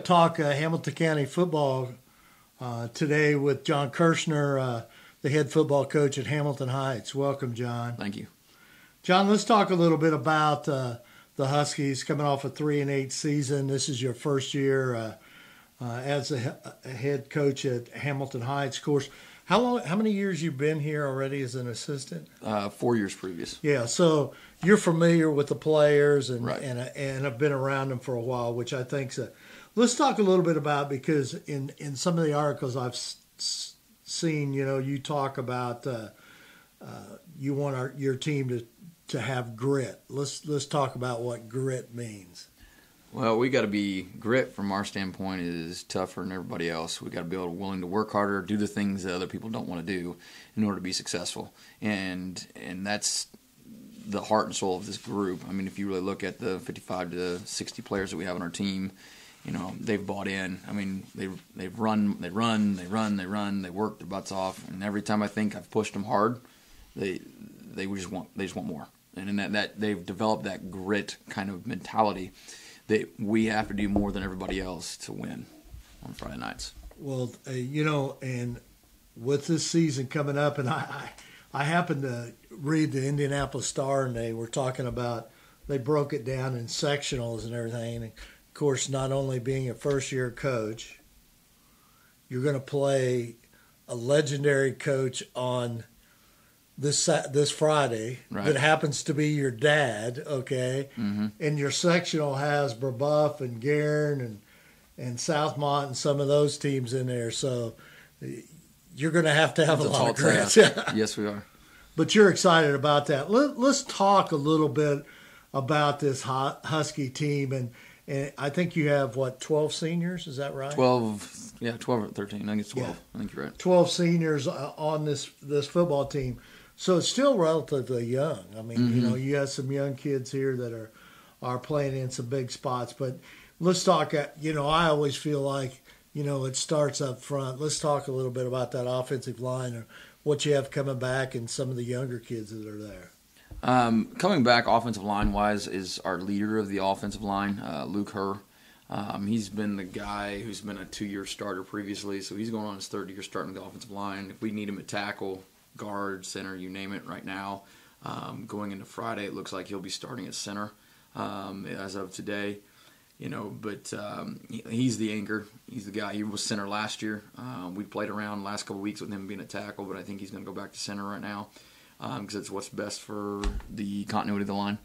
talk Hamilton County football today with John Kirschner, the head football coach at Hamilton Heights. Welcome, John. Thank you. John, let's talk a little bit about the Huskies coming off a 3-8 season. This is your first year as a head coach at Hamilton Heights. Of course, how many years you've been here already as an assistant? 4 years previous. Yeah, so you're familiar with the players and Right. and have been around them for a while, which I think's a. Let's talk a little bit about, because in some of the articles I've seen, you talk about you want your team to have grit. Let's talk about what grit means. Well, we got to be grit from our standpoint is tougher than everybody else. We got to be willing to work harder, do the things that other people don't want to do in order to be successful, and that's the heart and soul of this group. I mean, if you really look at the 55 to 60 players that we have on our team, they've bought in. I mean, they run, they work their butts off, and every time I think I've pushed them hard, they just want more, and in that they've developed that grit kind of mentality that we have to do more than everybody else to win on Friday nights. Well, and with this season coming up, and I happened to read the Indianapolis Star, and they were talking about, they broke it down in sectionals and everything. And of course, not only being a first-year coach, you're going to play a legendary coach on this Friday, right, that happens to be your dad, okay? Mm-hmm. And your sectional has Brebeuf and Guerin and Southmont and some of those teams in there. So you're going to have a lot of grit. Yes, we are. But you're excited about that. Let's talk a little bit about this Husky team. And I think you have, 12 seniors? Is that right? 12 or 13. I think it's 12. Yeah. I think you're right. 12 seniors on this football team. So it's still relatively young. I mean, mm-hmm. You have some young kids here that are playing in some big spots. But let's talk, I always feel like, it starts up front. Let's talk a little bit about that offensive line, or what you have coming back, and some of the younger kids that are there. Coming back offensive line-wise is our leader of the offensive line, Luke Herr. He's been the guy who's been a 2-year starter previously, so he's going on his 3rd year starting the offensive line. If we need him at tackle, guard, center, you name it right now, going into Friday, it looks like he'll be starting at center as of today. But he's the anchor. He's the guy. He was center last year. We played around the last couple of weeks with him being a tackle, but I think he's going to go back to center right now because it's what's best for the continuity of the line.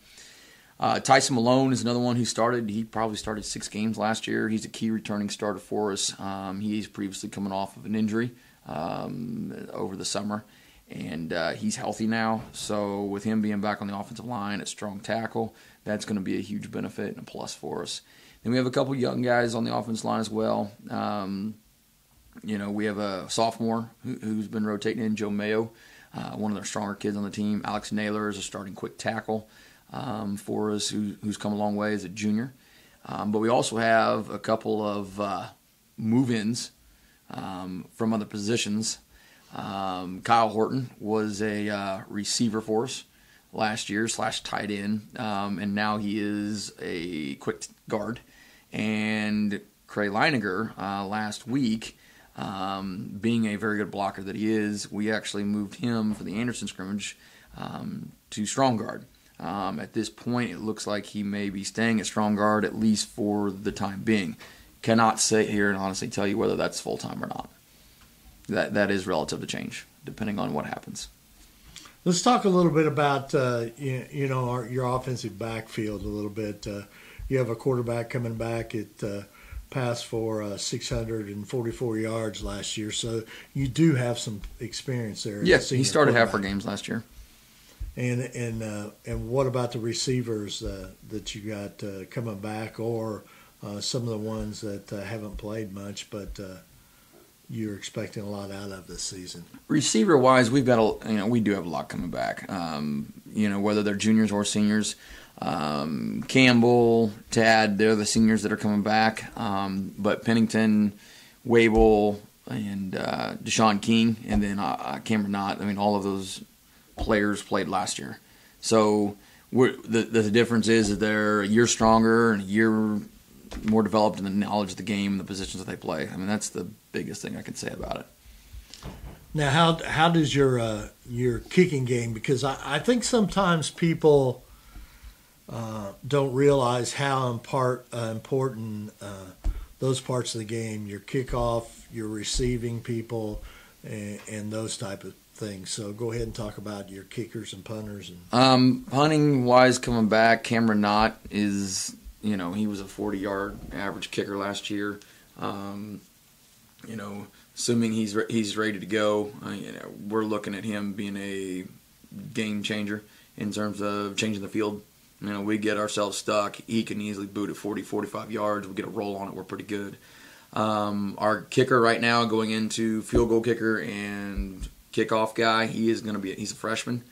Tyson Malone is another one who started. He probably started 6 games last year. He's a key returning starter for us. He's previously coming off of an injury over the summer, and he's healthy now. So with him being back on the offensive line at strong tackle, that's going to be a huge benefit and a plus for us. Then we have a couple young guys on the offensive line as well. We have a sophomore who's been rotating in, Joe Mayo, one of their stronger kids on the team. Alex Naylor is a starting quick tackle for us, who's come a long way as a junior. But we also have a couple of move-ins from other positions. Kyle Horton was a receiver for us last year / tight end, and now he is a quick guard. And Cray Leininger last week, being a very good blocker that he is, we actually moved him for the Anderson scrimmage to strong guard. At this point, it looks like he may be staying at strong guard, at least for the time being. Cannot sit here and honestly tell you whether that's full-time or not. That is relative to change, depending on what happens. Let's talk a little bit about your offensive backfield a little bit. You have a quarterback coming back at passed for 644 yards last year, so you do have some experience there. Yes, he started half our games last year. And what about the receivers that you got coming back, or some of the ones that haven't played much, but you're expecting a lot out of this season? Receiver wise, we do have a lot coming back. Whether they're juniors or seniors. Campbell, Tad, they're the seniors that are coming back. But Pennington, Wable, and Deshaun King, and then Cameron Knott. I mean, all of those players played last year. So the difference is that they're a year stronger and a year more developed in the knowledge of the game and the positions that they play. I mean, that's the biggest thing I can say about it. Now, how does your kicking game? Because I think sometimes people don't realize how important those parts of the game, your kickoff, your receiving people, and those type of things. So go ahead and talk about your kickers and punters. Punting wise, coming back, Cameron Knott is, he was a 40-yard average kicker last year. Assuming he's ready to go, we're looking at him being a game changer in terms of changing the field. We get ourselves stuck. He can easily boot at 40, 45 yards. We get a roll on it. We're pretty good. Our kicker right now going into field goal kicker and kickoff guy, he's a freshman,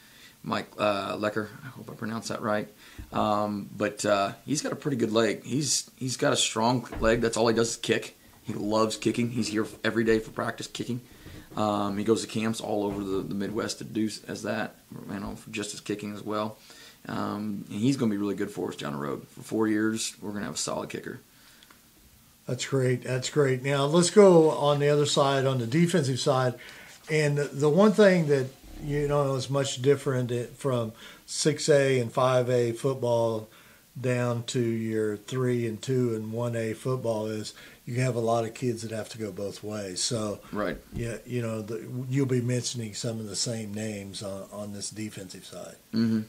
Mike Lecker. I hope I pronounced that right. But he's got a pretty good leg. He's got a strong leg. That's all he does is kick. He loves kicking. He's here every day for practice kicking. He goes to camps all over the Midwest to do as that, for just as kicking as well. And he's going to be really good for us down the road. For 4 years, we're going to have a solid kicker. That's great. That's great. Now, let's go on the other side, on the defensive side. And the one thing that, is much different from 6A and 5A football down to your 3 and 2 and 1A football is you have a lot of kids that have to go both ways. So, right. Yeah, you'll be mentioning some of the same names on this defensive side. Mm-hmm.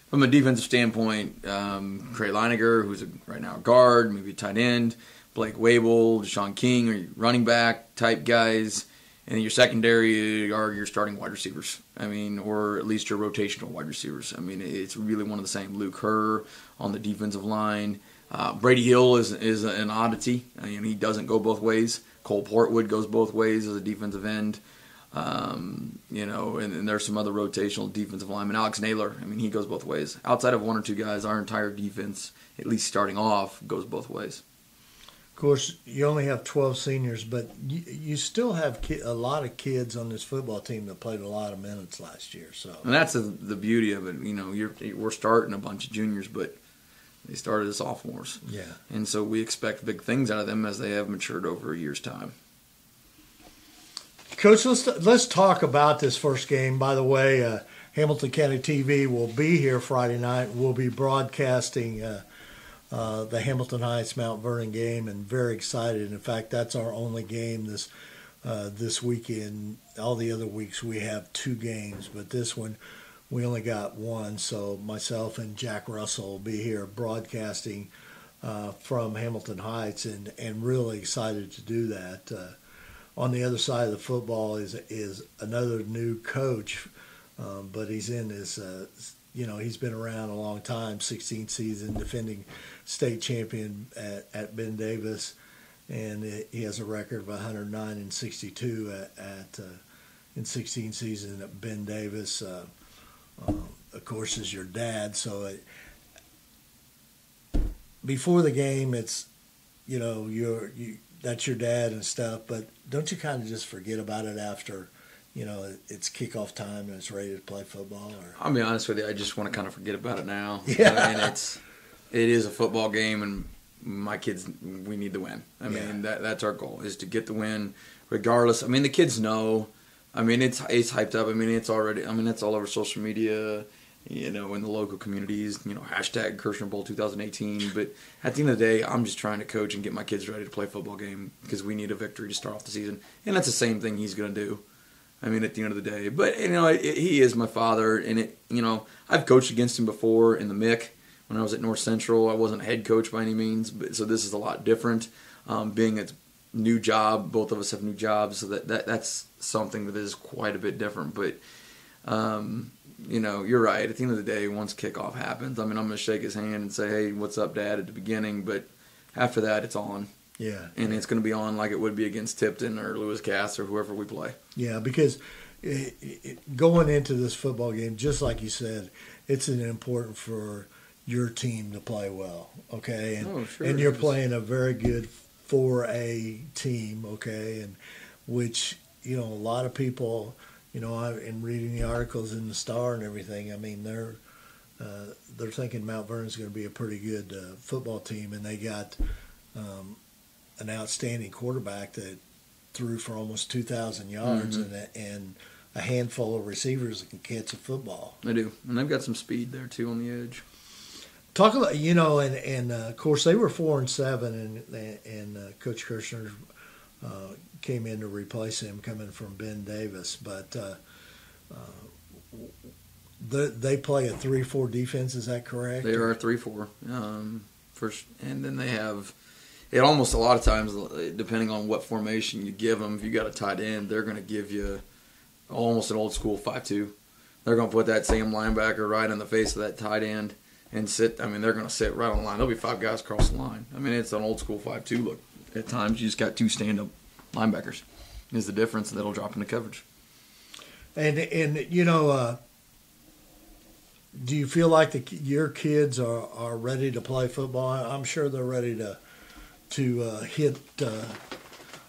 From a defensive standpoint, Craig Leiniger, who's right now a guard, maybe a tight end, Blake Wable, Deshaun King, or running back type guys, and your secondary are your starting wide receivers. Or at least your rotational wide receivers. It's really one of the same. Luke Herr on the defensive line. Brady Hill is an oddity. He doesn't go both ways. Cole Portwood goes both ways as a defensive end. And there's some other rotational defensive linemen. Alex Naylor, he goes both ways. Outside of one or two guys, our entire defense, at least starting off, goes both ways. Of course, you only have 12 seniors, but you still have a lot of kids on this football team that played a lot of minutes last year. So, and that's the beauty of it. We're starting a bunch of juniors, but they started as sophomores. Yeah. And so we expect big things out of them as they have matured over a year's time. Coach, let's talk about this first game. By the way, Hamilton County TV will be here Friday night. We'll be broadcasting the Hamilton Heights Mount Vernon game, and very excited. In fact, that's our only game this weekend. All the other weeks we have 2 games, but this one we only got 1. So myself and Jack Russell will be here broadcasting from Hamilton Heights, and really excited to do that. On the other side of the football is another new coach, but he's in his, he's been around a long time, 16th season, defending state champion at Ben Davis, and he has a record of 109 and 62 in 16 season at Ben Davis. Of course, is your dad, so before the game, it's that's your dad and stuff, but don't you kind of just forget about it after, it's kickoff time and it's ready to play football? Or I'll be honest with you, I just want to kind of forget about it now. Yeah. It is a football game, and my kids, we need to win. That's our goal, is to get the win regardless. The kids know. It's hyped up. It's already, it's all over social media, in the local communities, hashtag Kirschner Bowl 2018. But at the end of the day, I'm just trying to coach and get my kids ready to play a football game because we need a victory to start off the season. And that's the same thing he's going to do, at the end of the day. But, he is my father, and I've coached against him before in the MIC when I was at North Central. I wasn't a head coach by any means, so this is a lot different. Being a new job, both of us have new jobs, so that's something that is quite a bit different. But, you're right. At the end of the day, once kickoff happens, I'm going to shake his hand and say, hey, what's up, Dad, at the beginning. But after that, it's on. Yeah. And it's going to be on like it would be against Tipton or Lewis Cass or whoever we play. Yeah, because going into this football game, just like you said, it's important for your team to play well, okay? And, sure. And you're playing a very good 4A team, okay? And which, a lot of people, in reading the articles in the Star and everything, they're thinking Mount Vernon's going to be a pretty good football team, and they got an outstanding quarterback that threw for almost 2,000 yards Mm-hmm. and a handful of receivers that can catch a football. They do, and they've got some speed there too on the edge. Talk about and of course they were 4-7, and Coach Kirschner came in to replace him, coming from Ben Davis, but they play a 3-4 defense. Is that correct? They are 3-4. First, and then they have it almost a lot of times, depending on what formation you give them. If you got a tight end, they're going to give you almost an old school 5-2. They're going to put that same linebacker right in the face of that tight end and sit. I mean, they're going to sit right on the line. There'll be 5 guys across the line. I mean, it's an old school 5-2 look. At times, you just got 2 stand-up linebackers. Is the difference that'll drop into coverage. And do you feel like your kids are ready to play football? I'm sure they're ready to hit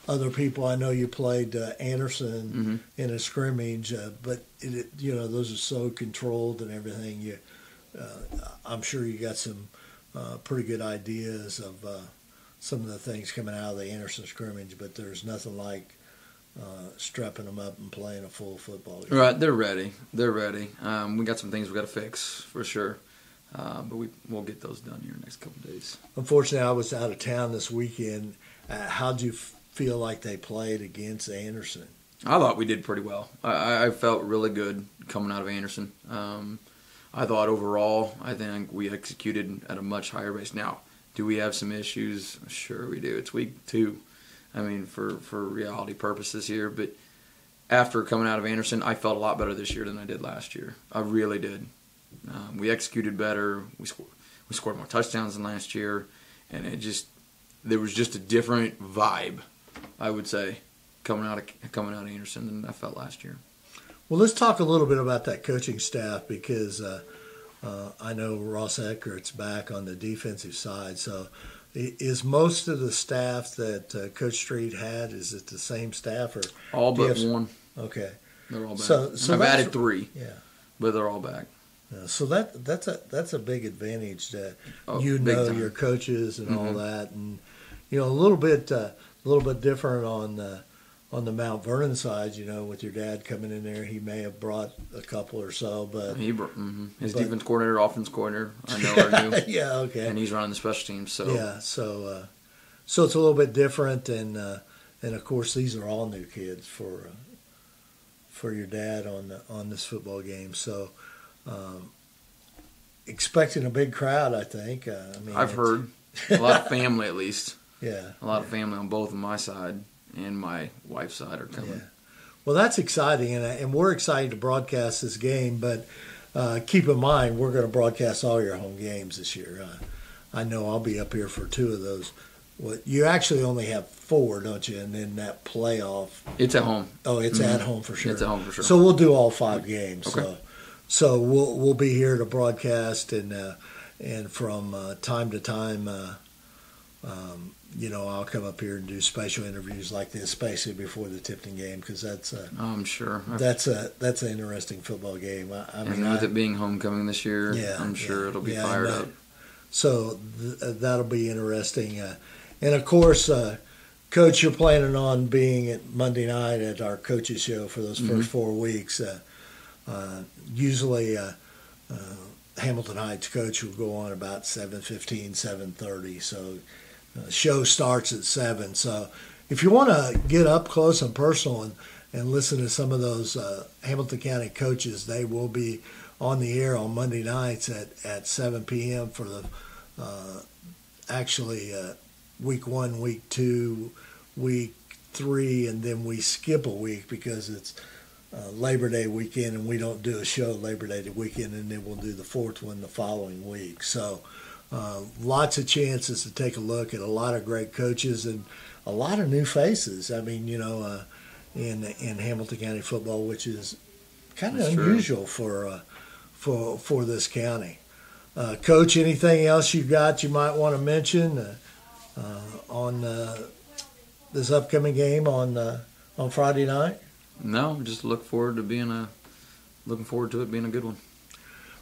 other people. I know you played Anderson in a scrimmage, but those are so controlled and everything. I'm sure you got some pretty good ideas of some of the things coming out of the Anderson scrimmage, but there's nothing like strapping them up and playing a full football game. Right, they're ready. They're ready. We got some things we got to fix for sure, but we'll get those done here in the next couple of days. Unfortunately, I was out of town this weekend. How'd you feel like they played against Anderson? I thought we did pretty well. I felt really good coming out of Anderson. I thought overall, I think we executed at a much higher base. Now, do we have some issues? Sure we do. It's week 2. I mean, for reality purposes here. But after coming out of Anderson, I felt a lot better this year than I did last year. I really did. We executed better. We scored more touchdowns than last year. And there was just a different vibe, I would say, coming out of Anderson than I felt last year. Well, let's talk a little bit about that coaching staff, because I know Ross Eckert's back on the defensive side. So is most of the staff that Coach Street had, is it the same staff? Or all but one. Okay. They're all back. So I've added 3. Yeah. But they're all back. So that's a big advantage that big time. your coaches and all that, and a little bit different on the Mount Vernon side. With your dad coming in there, he may have brought a couple or so, but his defense coordinator, offense coordinator, I know are new. Yeah, okay, and he's running the special teams. So yeah, so it's a little bit different, and of course these are all new kids for your dad on this football game. So. Expecting a big crowd, I think. I've heard a lot of family, at least. Yeah, a lot of family on both of my side and my wife's side are coming. Yeah. Well, that's exciting, and we're excited to broadcast this game. But keep in mind, we're going to broadcast all your home games this year. I know I'll be up here for 2 of those. You actually only have 4, don't you? And then that playoff. It's at home. Oh, it's at home for sure. It's at home for sure. So we'll do all 5 games. Okay. So we'll be here to broadcast, and from time to time, I'll come up here and do special interviews like this, especially before the Tipton game, because that's I'm sure that's an interesting football game. With it being homecoming this year, I'm sure it'll be fired up. So that'll be interesting, and of course, Coach, you're planning on being at Monday night at our coaches show for those first 4 weeks. Usually, Hamilton Heights coach will go on about 7:15, 7:30. So, show starts at 7. So, if you want to get up close and personal and listen to some of those Hamilton County coaches, they will be on the air on Monday nights at 7 p.m. for the week 1, week 2, week 3, and then we skip a week because it's Labor Day weekend, and we don't do a show Labor Day weekend, and then we'll do the 4th one the following week. So lots of chances to take a look at a lot of great coaches and a lot of new faces. I mean, in Hamilton County football, which is kind of unusual for this county. Coach, anything else you might want to mention on this upcoming game on Friday night? No, just looking forward to it being a good one.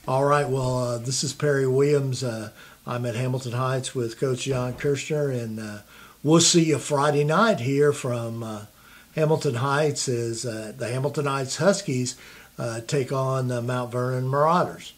All right. Well, this is Perry Williams. I'm at Hamilton Heights with Coach John Kirschner, and we'll see you Friday night here from Hamilton Heights as the Hamilton Heights Huskies take on the Mount Vernon Marauders.